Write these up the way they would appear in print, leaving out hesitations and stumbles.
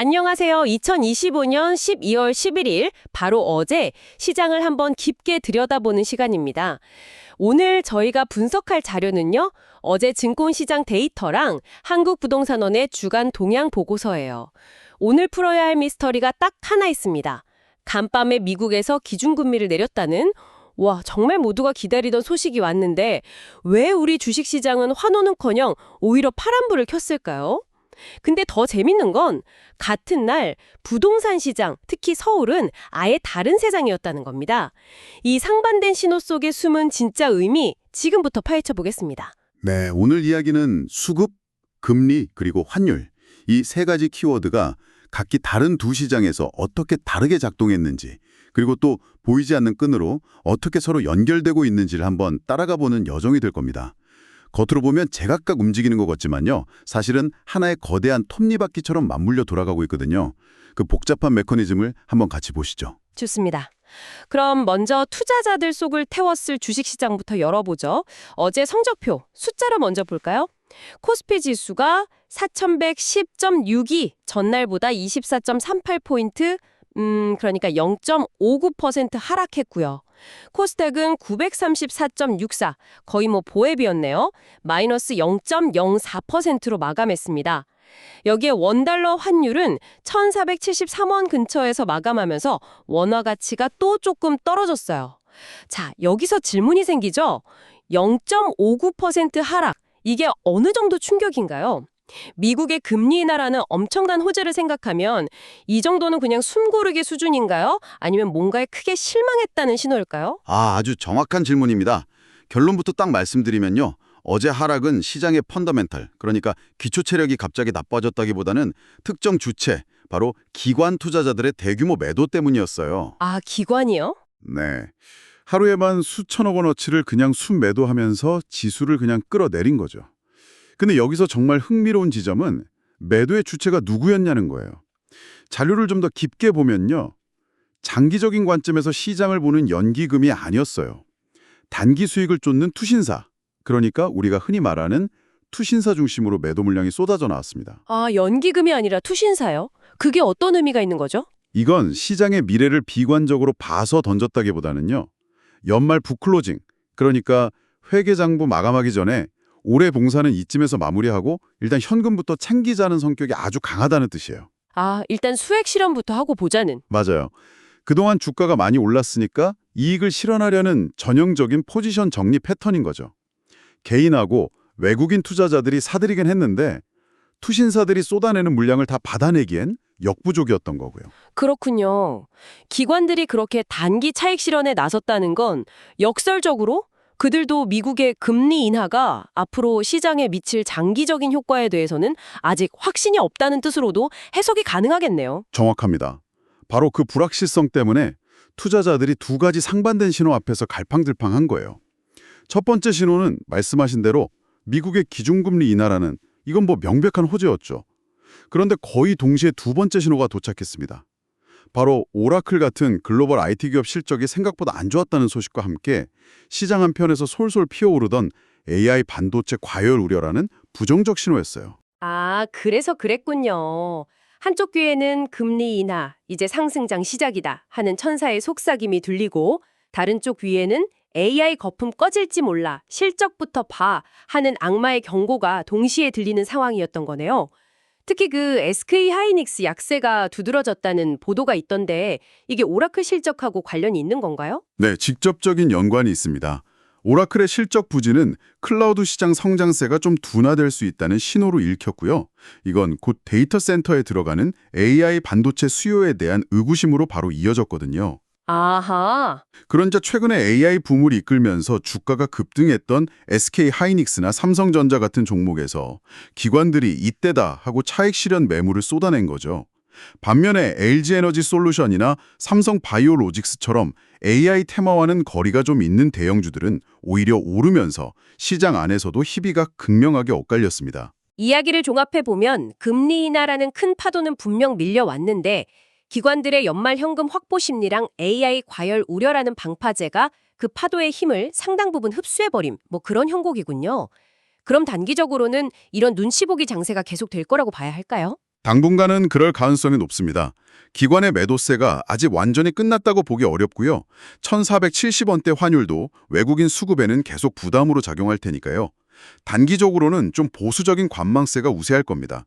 안녕하세요. 2025년 12월 11일, 바로 어제 시장을 한번 깊게 들여다보는 시간입니다. 오늘 저희가 분석할 자료는요, 어제 증권시장 데이터랑 한국부동산원의 주간 동향 보고서예요. 오늘 풀어야 할 미스터리가 딱 하나 있습니다. 간밤에 미국에서 기준금리를 내렸다는, 와, 정말 모두가 기다리던 소식이 왔는데 왜 우리 주식시장은 환호는커녕 오히려 파란불을 켰을까요? 근데 더 재밌는 건 같은 날 부동산 시장, 특히 서울은 아예 다른 세상이었다는 겁니다. 이 상반된 신호 속에 숨은 진짜 의미 지금부터 파헤쳐 보겠습니다. 네, 오늘 이야기는 수급, 금리, 그리고 환율. 이 세 가지 키워드가 각기 다른 두 시장에서 어떻게 다르게 작동했는지, 그리고 또 보이지 않는 끈으로 어떻게 서로 연결되고 있는지를 한번 따라가 보는 여정이 될 겁니다. 겉으로 보면 제각각 움직이는 것 같지만요. 사실은 하나의 거대한 톱니바퀴처럼 맞물려 돌아가고 있거든요. 그 복잡한 메커니즘을 한번 같이 보시죠. 좋습니다. 그럼 먼저 투자자들 속을 태웠을 주식시장부터 열어보죠. 어제 성적표, 숫자로 먼저 볼까요? 코스피 지수가 4110.62, 전날보다 24.38포인트, 그러니까 0.59% 하락했고요. 코스닥은 934.64, 거의 보합이었네요. 마이너스 0.04%로 마감했습니다. 여기에 원달러 환율은 1,473원 근처에서 마감하면서 원화 가치가 또 조금 떨어졌어요. 자, 여기서 질문이 생기죠? 0.59% 하락, 이게 어느 정도 충격인가요? 미국의 금리 인하라는 엄청난 호재를 생각하면 이 정도는 그냥 숨고르기 수준인가요? 아니면 뭔가에 크게 실망했다는 신호일까요? 아주 정확한 질문입니다. 결론부터 딱 말씀드리면요. 어제 하락은 시장의 펀더멘털, 그러니까 기초 체력이 갑자기 나빠졌다기보다는 특정 주체, 바로 기관 투자자들의 대규모 매도 때문이었어요. 아, 기관이요? 네. 하루에만 수천억 원어치를 그냥 순매도하면서 지수를 그냥 끌어내린 거죠. 근데 여기서 정말 흥미로운 지점은 매도의 주체가 누구였냐는 거예요. 자료를 좀 더 깊게 보면요. 장기적인 관점에서 시장을 보는 연기금이 아니었어요. 단기 수익을 쫓는 투신사, 그러니까 우리가 흔히 말하는 투신사 중심으로 매도 물량이 쏟아져 나왔습니다. 아, 연기금이 아니라 투신사요? 그게 어떤 의미가 있는 거죠? 이건 시장의 미래를 비관적으로 봐서 던졌다기보다는요. 연말 붓클로징, 그러니까 회계장부 마감하기 전에 올해 봉사는 이쯤에서 마무리하고 일단 현금부터 챙기자는 성격이 아주 강하다는 뜻이에요. 아, 일단 수액 실험부터 하고 보자는. 맞아요. 그동안 주가가 많이 올랐으니까 이익을 실현하려는 전형적인 포지션 정리 패턴인 거죠. 개인하고 외국인 투자자들이 사들이긴 했는데 투신사들이 쏟아내는 물량을 다 받아내기엔 역부족이었던 거고요. 그렇군요. 기관들이 그렇게 단기 차익 실현에 나섰다는 건 역설적으로 그들도 미국의 금리 인하가 앞으로 시장에 미칠 장기적인 효과에 대해서는 아직 확신이 없다는 뜻으로도 해석이 가능하겠네요. 정확합니다. 바로 그 불확실성 때문에 투자자들이 두 가지 상반된 신호 앞에서 갈팡질팡한 거예요. 첫 번째 신호는 말씀하신 대로 미국의 기준금리 인하라는 이건 명백한 호재였죠. 그런데 거의 동시에 두 번째 신호가 도착했습니다. 바로 오라클 같은 글로벌 IT 기업 실적이 생각보다 안 좋았다는 소식과 함께 시장 한편에서 솔솔 피어오르던 AI 반도체 과열 우려라는 부정적 신호였어요. 아, 그래서 그랬군요. 한쪽 귀에는 금리 인하, 이제 상승장 시작이다 하는 천사의 속삭임이 들리고 다른 쪽 귀에는 AI 거품 꺼질지 몰라, 실적부터 봐 하는 악마의 경고가 동시에 들리는 상황이었던 거네요. 특히 그 SK 하이닉스 약세가 두드러졌다는 보도가 있던데 이게 오라클 실적하고 관련이 있는 건가요? 네, 직접적인 연관이 있습니다. 오라클의 실적 부진은 클라우드 시장 성장세가 좀 둔화될 수 있다는 신호로 읽혔고요. 이건 곧 데이터 센터에 들어가는 AI 반도체 수요에 대한 의구심으로 바로 이어졌거든요. 아하. 그런데 최근에 AI 붐을 이끌면서 주가가 급등했던 SK 하이닉스나 삼성전자 같은 종목에서 기관들이 이때다 하고 차익 실현 매물을 쏟아낸 거죠. 반면에 LG에너지 솔루션이나 삼성 바이오로직스처럼 AI 테마와는 거리가 좀 있는 대형주들은 오히려 오르면서 시장 안에서도 희비가 극명하게 엇갈렸습니다. 이야기를 종합해보면 금리 인하라는 큰 파도는 분명 밀려왔는데 기관들의 연말 현금 확보 심리랑 AI 과열 우려라는 방파제가 그 파도의 힘을 상당 부분 흡수해버림, 그런 형국이군요. 그럼 단기적으로는 이런 눈치 보기 장세가 계속될 거라고 봐야 할까요? 당분간은 그럴 가능성이 높습니다. 기관의 매도세가 아직 완전히 끝났다고 보기 어렵고요. 1,470원대 환율도 외국인 수급에는 계속 부담으로 작용할 테니까요. 단기적으로는 좀 보수적인 관망세가 우세할 겁니다.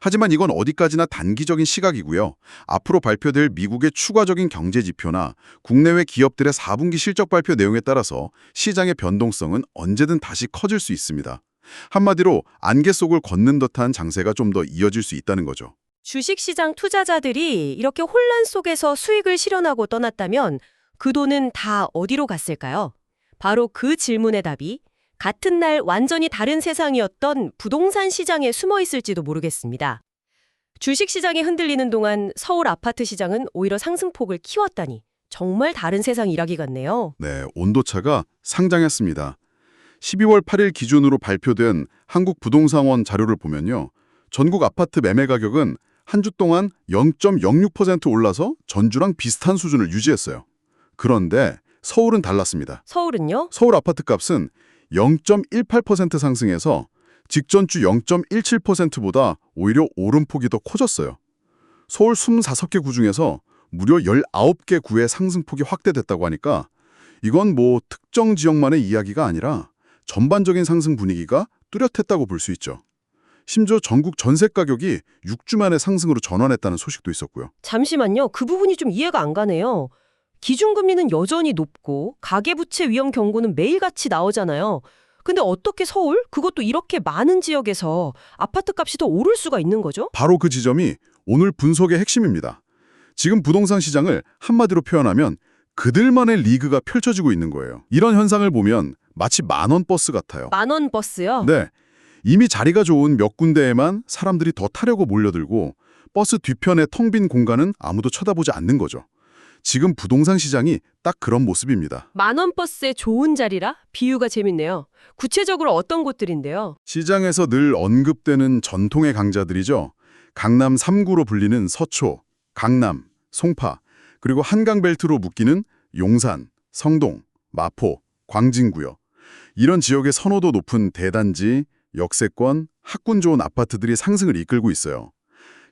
하지만 이건 어디까지나 단기적인 시각이고요. 앞으로 발표될 미국의 추가적인 경제 지표나 국내외 기업들의 4분기 실적 발표 내용에 따라서 시장의 변동성은 언제든 다시 커질 수 있습니다. 한마디로 안개 속을 걷는 듯한 장세가 좀 더 이어질 수 있다는 거죠. 주식시장 투자자들이 이렇게 혼란 속에서 수익을 실현하고 떠났다면 그 돈은 다 어디로 갔을까요? 바로 그 질문의 답이 같은 날 완전히 다른 세상이었던 부동산 시장에 숨어 있을지도 모르겠습니다. 주식시장이 흔들리는 동안 서울 아파트 시장은 오히려 상승폭을 키웠다니 정말 다른 세상 일하기 같네요. 네, 온도차가 상당했습니다. 12월 8일 기준으로 발표된 한국부동산원 자료를 보면요. 전국 아파트 매매 가격은 한 주 동안 0.06% 올라서 전주랑 비슷한 수준을 유지했어요. 그런데 서울은 달랐습니다. 서울은요? 서울 아파트 값은 0.18% 상승해서 직전 주 0.17%보다 오히려 오름폭이 더 커졌어요. 서울 25개 구 중에서 무려 19개 구의 상승폭이 확대됐다고 하니까 이건 뭐 특정 지역만의 이야기가 아니라 전반적인 상승 분위기가 뚜렷했다고 볼 수 있죠. 심지어 전국 전세 가격이 6주 만에 상승으로 전환했다는 소식도 있었고요. 잠시만요. 그 부분이 좀 이해가 안 가네요. 기준금리는 여전히 높고 가계부채 위험 경고는 매일같이 나오잖아요. 근데 어떻게 서울? 그것도 이렇게 많은 지역에서 아파트 값이 더 오를 수가 있는 거죠? 바로 그 지점이 오늘 분석의 핵심입니다. 지금 부동산 시장을 한마디로 표현하면 그들만의 리그가 펼쳐지고 있는 거예요. 이런 현상을 보면 마치 만원 버스 같아요. 만원 버스요? 네, 이미 자리가 좋은 몇 군데에만 사람들이 더 타려고 몰려들고 버스 뒤편의 텅 빈 공간은 아무도 쳐다보지 않는 거죠. 지금 부동산 시장이 딱 그런 모습입니다. 만원 버스의 좋은 자리라? 비유가 재밌네요. 구체적으로 어떤 곳들인데요? 시장에서 늘 언급되는 전통의 강자들이죠. 강남 3구로 불리는 서초, 강남, 송파, 그리고 한강벨트로 묶이는 용산, 성동, 마포, 광진구요. 이런 지역의 선호도 높은 대단지, 역세권, 학군 좋은 아파트들이 상승을 이끌고 있어요.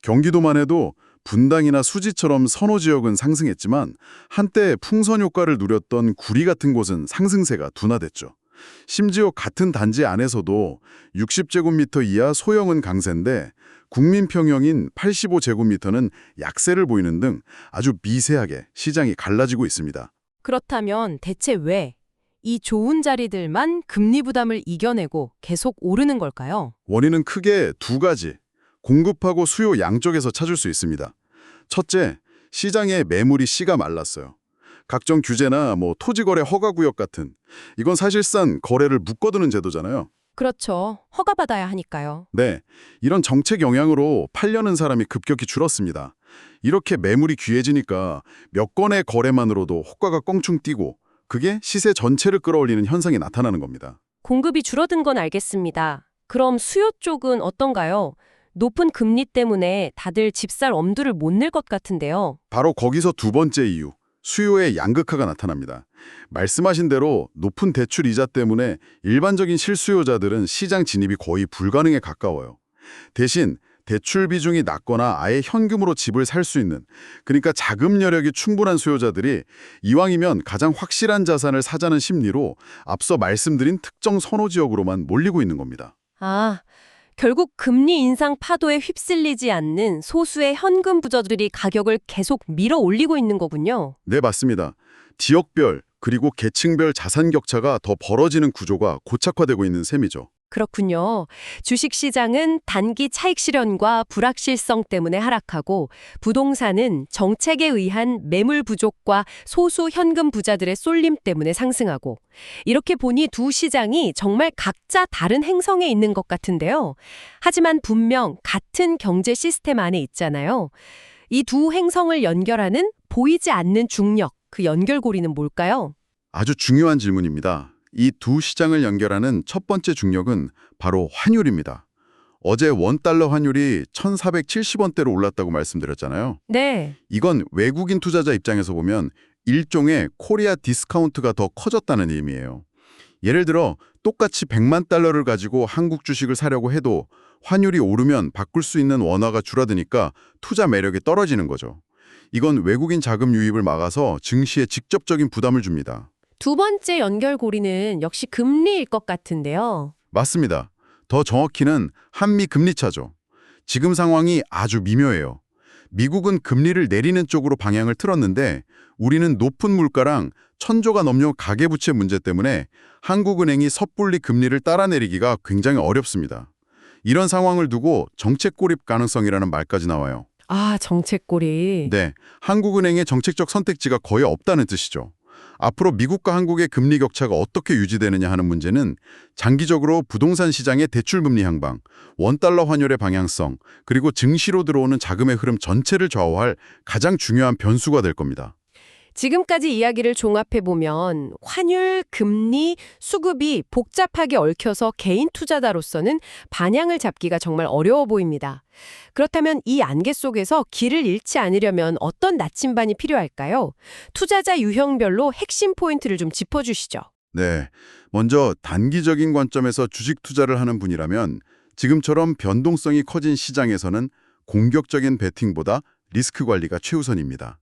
경기도만 해도 분당이나 수지처럼 선호 지역은 상승했지만 한때 풍선 효과를 누렸던 구리 같은 곳은 상승세가 둔화됐죠. 심지어 같은 단지 안에서도 60제곱미터 이하 소형은 강세인데 국민평형인 85제곱미터는 약세를 보이는 등 아주 미세하게 시장이 갈라지고 있습니다. 그렇다면 대체 왜 이 좋은 자리들만 금리 부담을 이겨내고 계속 오르는 걸까요? 원인은 크게 두 가지, 공급하고 수요 양쪽에서 찾을 수 있습니다. 첫째, 시장의 매물이 씨가 말랐어요. 각종 규제나 토지거래 허가구역 같은, 이건 사실상 거래를 묶어두는 제도잖아요. 그렇죠. 허가받아야 하니까요. 네, 이런 정책 영향으로 팔려는 사람이 급격히 줄었습니다. 이렇게 매물이 귀해지니까 몇 건의 거래만으로도 호가가 껑충 뛰고 그게 시세 전체를 끌어올리는 현상이 나타나는 겁니다. 공급이 줄어든 건 알겠습니다. 그럼 수요 쪽은 어떤가요? 높은 금리 때문에 다들 집 살 엄두를 못 낼 것 같은데요. 바로 거기서 두 번째 이유, 수요의 양극화가 나타납니다. 말씀하신 대로 높은 대출 이자 때문에 일반적인 실수요자들은 시장 진입이 거의 불가능에 가까워요. 대신 대출 비중이 낮거나 아예 현금으로 집을 살 수 있는, 그러니까 자금 여력이 충분한 수요자들이 이왕이면 가장 확실한 자산을 사자는 심리로 앞서 말씀드린 특정 선호 지역으로만 몰리고 있는 겁니다. 아, 결국 금리 인상 파도에 휩쓸리지 않는 소수의 현금 부자들이 가격을 계속 밀어 올리고 있는 거군요. 네, 맞습니다. 지역별 그리고 계층별 자산 격차가 더 벌어지는 구조가 고착화되고 있는 셈이죠. 그렇군요. 주식시장은 단기 차익 실현과 불확실성 때문에 하락하고 부동산은 정책에 의한 매물 부족과 소수 현금 부자들의 쏠림 때문에 상승하고 이렇게 보니 두 시장이 정말 각자 다른 행성에 있는 것 같은데요. 하지만 분명 같은 경제 시스템 안에 있잖아요. 이 두 행성을 연결하는 보이지 않는 중력, 그 연결고리는 뭘까요? 아주 중요한 질문입니다. 이 두 시장을 연결하는 첫 번째 중력은 바로 환율입니다. 어제 원달러 환율이 1,470원대로 올랐다고 말씀드렸잖아요. 네. 이건 외국인 투자자 입장에서 보면 일종의 코리아 디스카운트가 더 커졌다는 의미예요. 예를 들어 똑같이 100만 달러를 가지고 한국 주식을 사려고 해도 환율이 오르면 바꿀 수 있는 원화가 줄어드니까 투자 매력이 떨어지는 거죠. 이건 외국인 자금 유입을 막아서 증시에 직접적인 부담을 줍니다. 두 번째 연결고리는 역시 금리일 것 같은데요. 맞습니다. 더 정확히는 한미 금리 차죠. 지금 상황이 아주 미묘해요. 미국은 금리를 내리는 쪽으로 방향을 틀었는데 우리는 높은 물가랑 천조가 넘는 가계부채 문제 때문에 한국은행이 섣불리 금리를 따라 내리기가 굉장히 어렵습니다. 이런 상황을 두고 정책 고립 가능성이라는 말까지 나와요. 아, 정책고리. 네, 한국은행의 정책적 선택지가 거의 없다는 뜻이죠. 앞으로 미국과 한국의 금리 격차가 어떻게 유지되느냐 하는 문제는 장기적으로 부동산 시장의 대출금리 향방, 원달러 환율의 방향성, 그리고 증시로 들어오는 자금의 흐름 전체를 좌우할 가장 중요한 변수가 될 겁니다. 지금까지 이야기를 종합해보면 환율, 금리, 수급이 복잡하게 얽혀서 개인 투자자로서는 방향을 잡기가 정말 어려워 보입니다. 그렇다면 이 안개 속에서 길을 잃지 않으려면 어떤 나침반이 필요할까요? 투자자 유형별로 핵심 포인트를 좀 짚어주시죠. 네, 먼저 단기적인 관점에서 주식 투자를 하는 분이라면 지금처럼 변동성이 커진 시장에서는 공격적인 베팅보다 리스크 관리가 최우선입니다.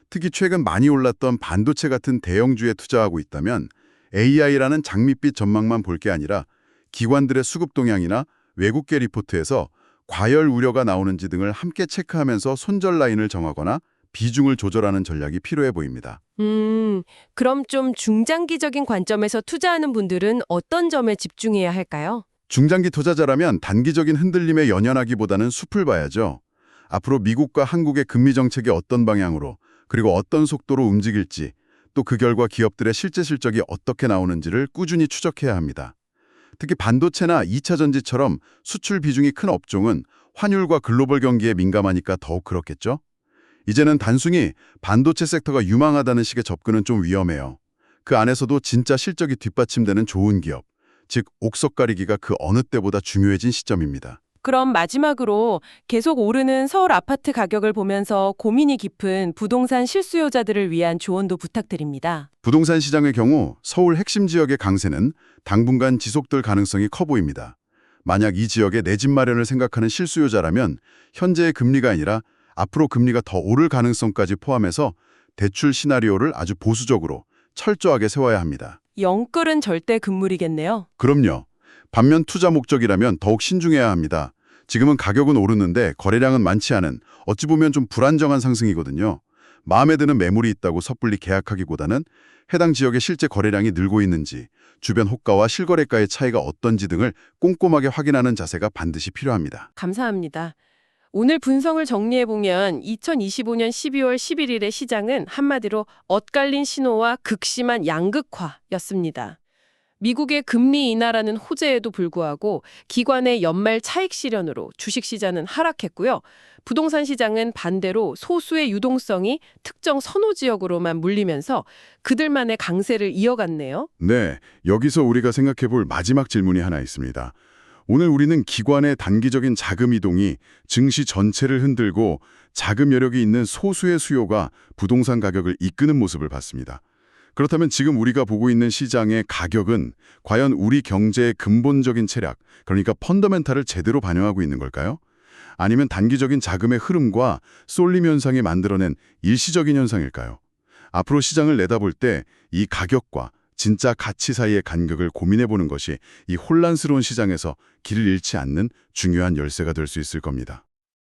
특히 최근 많이 올랐던 반도체 같은 대형주에 투자하고 있다면 AI라는 장밋빛 전망만 볼 게 아니라 기관들의 수급 동향이나 외국계 리포트에서 과열 우려가 나오는지 등을 함께 체크하면서 손절 라인을 정하거나 비중을 조절하는 전략이 필요해 보입니다. 그럼 좀 중장기적인 관점에서 투자하는 분들은 어떤 점에 집중해야 할까요? 중장기 투자자라면 단기적인 흔들림에 연연하기보다는 숲을 봐야죠. 앞으로 미국과 한국의 금리 정책이 어떤 방향으로 그리고 어떤 속도로 움직일지, 또 그 결과 기업들의 실제 실적이 어떻게 나오는지를 꾸준히 추적해야 합니다. 특히 반도체나 2차 전지처럼 수출 비중이 큰 업종은 환율과 글로벌 경기에 민감하니까 더욱 그렇겠죠? 이제는 단순히 반도체 섹터가 유망하다는 식의 접근은 좀 위험해요. 그 안에서도 진짜 실적이 뒷받침되는 좋은 기업, 즉 옥석 가리기가 그 어느 때보다 중요해진 시점입니다. 그럼 마지막으로 계속 오르는 서울 아파트 가격을 보면서 고민이 깊은 부동산 실수요자들을 위한 조언도 부탁드립니다. 부동산 시장의 경우 서울 핵심 지역의 강세는 당분간 지속될 가능성이 커 보입니다. 만약 이 지역에 내 집 마련을 생각하는 실수요자라면 현재의 금리가 아니라 앞으로 금리가 더 오를 가능성까지 포함해서 대출 시나리오를 아주 보수적으로 철저하게 세워야 합니다. 영끌은 절대 금물이겠네요. 그럼요. 반면 투자 목적이라면 더욱 신중해야 합니다. 지금은 가격은 오르는데 거래량은 많지 않은 어찌 보면 좀 불안정한 상승이거든요. 마음에 드는 매물이 있다고 섣불리 계약하기보다는 해당 지역의 실제 거래량이 늘고 있는지, 주변 호가와 실거래가의 차이가 어떤지 등을 꼼꼼하게 확인하는 자세가 반드시 필요합니다. 감사합니다. 오늘 분석을 정리해보면 2025년 12월 11일의 시장은 한마디로 엇갈린 신호와 극심한 양극화였습니다. 미국의 금리 인하라는 호재에도 불구하고 기관의 연말 차익 실현으로 주식시장은 하락했고요. 부동산 시장은 반대로 소수의 유동성이 특정 선호 지역으로만 물리면서 그들만의 강세를 이어갔네요. 네, 여기서 우리가 생각해 볼 마지막 질문이 하나 있습니다. 오늘 우리는 기관의 단기적인 자금 이동이 증시 전체를 흔들고 자금 여력이 있는 소수의 수요가 부동산 가격을 이끄는 모습을 봤습니다. 그렇다면 지금 우리가 보고 있는 시장의 가격은 과연 우리 경제의 근본적인 체력, 그러니까 펀더멘탈을 제대로 반영하고 있는 걸까요? 아니면 단기적인 자금의 흐름과 쏠림 현상이 만들어낸 일시적인 현상일까요? 앞으로 시장을 내다볼 때 이 가격과 진짜 가치 사이의 간격을 고민해보는 것이 이 혼란스러운 시장에서 길을 잃지 않는 중요한 열쇠가 될 수 있을 겁니다.